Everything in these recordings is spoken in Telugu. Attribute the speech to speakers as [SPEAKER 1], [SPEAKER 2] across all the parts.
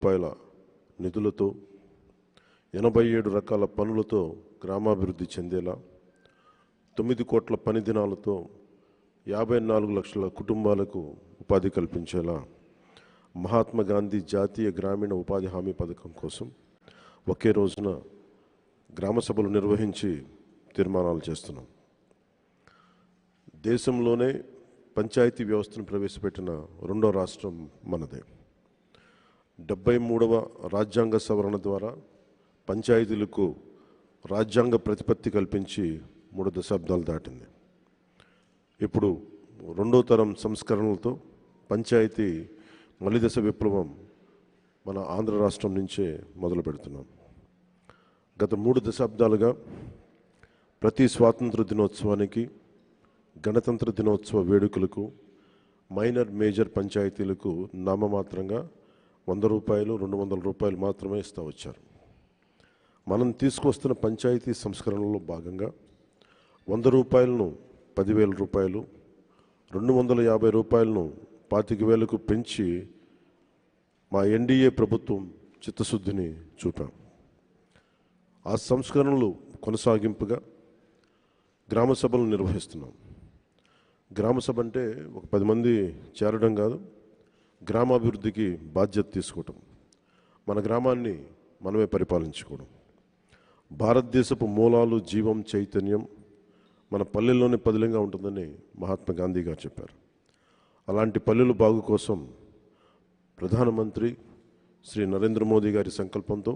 [SPEAKER 1] రూపాయల నిధులతో 87 రకాల పనులతో గ్రామాభివృద్ధి చెందేలా 9 కోట్ల పని దినాలతో 54 లక్షల కుటుంబాలకు ఉపాధి కల్పించేలా మహాత్మా గాంధీ జాతీయ గ్రామీణ ఉపాధి హామీ పథకం కోసం ఒకే రోజున గ్రామ సభలు నిర్వహించి తీర్మానాలు చేస్తున్నాం. దేశంలోనే పంచాయతీ వ్యవస్థను ప్రవేశపెట్టిన రెండో రాష్ట్రం మనదే. 73వ రాజ్యాంగ సవరణ ద్వారా పంచాయతీలకు రాజ్యాంగ ప్రతిపత్తి కల్పించి 3 దశాబ్దాలు దాటింది. ఇప్పుడు రెండో తరం సంస్కరణలతో పంచాయతీ మలిదశ విప్లవం మన ఆంధ్ర రాష్ట్రం నుంచే మొదలు పెడుతున్నాం. గత 3 దశాబ్దాలుగా ప్రతి స్వాతంత్ర దినోత్సవానికి, గణతంత్ర దినోత్సవ వేడుకలకు మైనర్ మేజర్ పంచాయతీలకు నామమాత్రంగా 100 రూపాయలు 200 రూపాయలు మాత్రమే ఇస్తూ వచ్చారు. మనం తీసుకొస్తున్న పంచాయతీ సంస్కరణలో భాగంగా 100 రూపాయలను 10,000 రూపాయలు, 250 రూపాయలను 25,000కు పెంచి మా ఎన్డీఏ ప్రభుత్వం చిత్తశుద్ధిని చూపాం. ఆ సంస్కరణలు కొనసాగింపుగా గ్రామ సభలు నిర్వహిస్తున్నాం. గ్రామ సభ అంటే ఒక 10 మంది చేరడం కాదు, గ్రామాభివృద్ధికి బాధ్యత తీసుకోవటం, మన గ్రామాన్ని మనమే పరిపాలించుకోవడం. భారతదేశపు మూలాలు, జీవం, చైతన్యం మన పల్లెల్లోనే పదిలంగా ఉంటుందని మహాత్మా గాంధీ గారు చెప్పారు. అలాంటి పల్లెల బాగు కోసం ప్రధానమంత్రి శ్రీ నరేంద్ర మోదీ గారి సంకల్పంతో,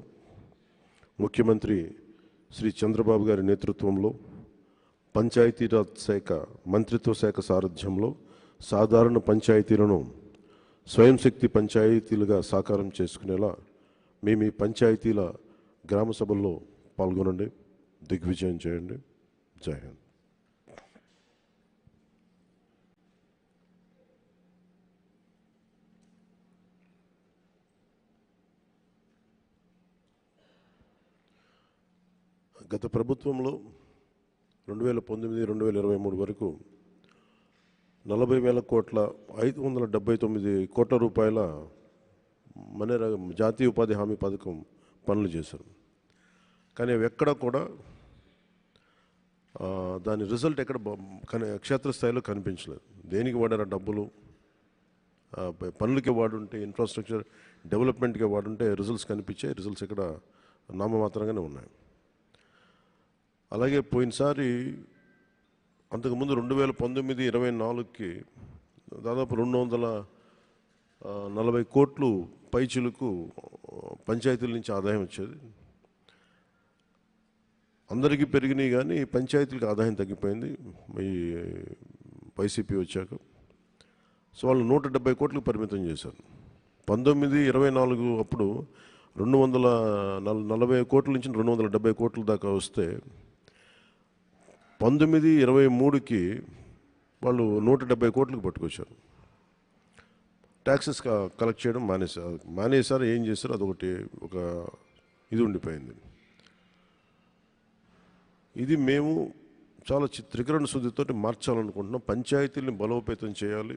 [SPEAKER 1] ముఖ్యమంత్రి శ్రీ చంద్రబాబు గారి నేతృత్వంలో పంచాయతీరాజ్ శాఖ మంత్రిత్వ శాఖ సారథ్యంలో సాధారణ పంచాయతీలను స్వయం శక్తి పంచాయతీలుగా సాకారం చేసుకునేలా మేము ఈ పంచాయతీల గ్రామ సభల్లో పాల్గొనండి, దిగ్విజయం చేయండి. జై హింద్. గత ప్రభుత్వంలో 2019-2023 వరకు 40,000 కోట్ల 579 కోట్ల రూపాయల జాతీయ ఉపాధి హామీ పథకం పనులు చేశారు. కానీ అవి ఎక్కడ కూడా దాని రిజల్ట్ ఎక్కడ క్షేత్రస్థాయిలో కనిపించలేదు. దేనికి వాడారు డబ్బులు? పనులకి వాడుంటే, ఇన్ఫ్రాస్ట్రక్చర్ డెవలప్మెంట్కి వాడుంటే రిజల్ట్స్ కనిపించాయి. రిజల్ట్స్ ఇక్కడ నామమాత్రంగానే ఉన్నాయి. అలాగే పోయినసారి అంతకుముందు 2019-24కి దాదాపు 240 కోట్లు పైచిలకు పంచాయతీల నుంచి ఆదాయం వచ్చేది. అందరికీ పెరిగినాయి కానీ పంచాయతీలకు ఆదాయం తగ్గిపోయింది ఈ వైసీపీ వచ్చాక. సో వాళ్ళు 170 కోట్లకు పరిమితం చేశారు. 19-24 అప్పుడు 240 కోట్ల నుంచి 270 కోట్ల దాకా వస్తే 19-23కి వాళ్ళు 170 కోట్లకు పట్టుకొచ్చారు. ట్యాక్సెస్ కలెక్ట్ చేయడం మానేశారు. ఏం చేశారు? అదొకటి ఒక ఇది ఉండిపోయింది. ఇది మేము చాలా త్రికరణ శుద్ధితో మార్చాలనుకుంటున్నాం. పంచాయతీల్ని బలోపేతం చేయాలి,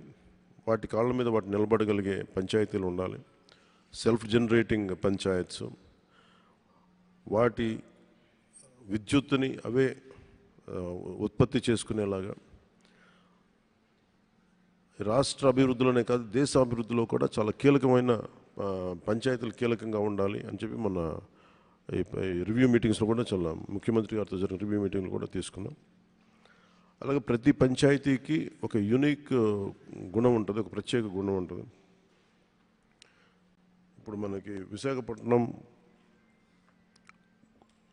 [SPEAKER 1] వాటి కాళ్ళ మీద వాటి నిలబడగలిగే పంచాయతీలు ఉండాలి. సెల్ఫ్ జనరేటింగ్ పంచాయత్స్, వాటి విద్యుత్తుని అవే ఉత్పత్తి చేసుకునేలాగా రాష్ట్ర అభివృద్ధిలోనే కాదు దేశ అభివృద్ధిలో కూడా చాలా కీలకమైన పంచాయతీలు కీలకంగా ఉండాలి అని చెప్పి మన రివ్యూ మీటింగ్స్లో కూడా చాలా ముఖ్యమంత్రి గారితో జరిగిన రివ్యూ మీటింగ్లు కూడా తీసుకున్నాం. అలాగే ప్రతి పంచాయతీకి ఒక యూనిక్ గుణం ఉంటుంది, ఒక ప్రత్యేక గుణం ఉంటుంది. ఇప్పుడు మనకి విశాఖపట్నం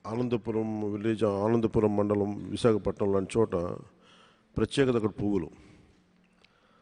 [SPEAKER 1] ఆనందపురం విలేజ్, ఆనందపురం మండలం, విశాఖపట్నం లాంటి చోట ప్రత్యేకత అక్కడ పువ్వులు.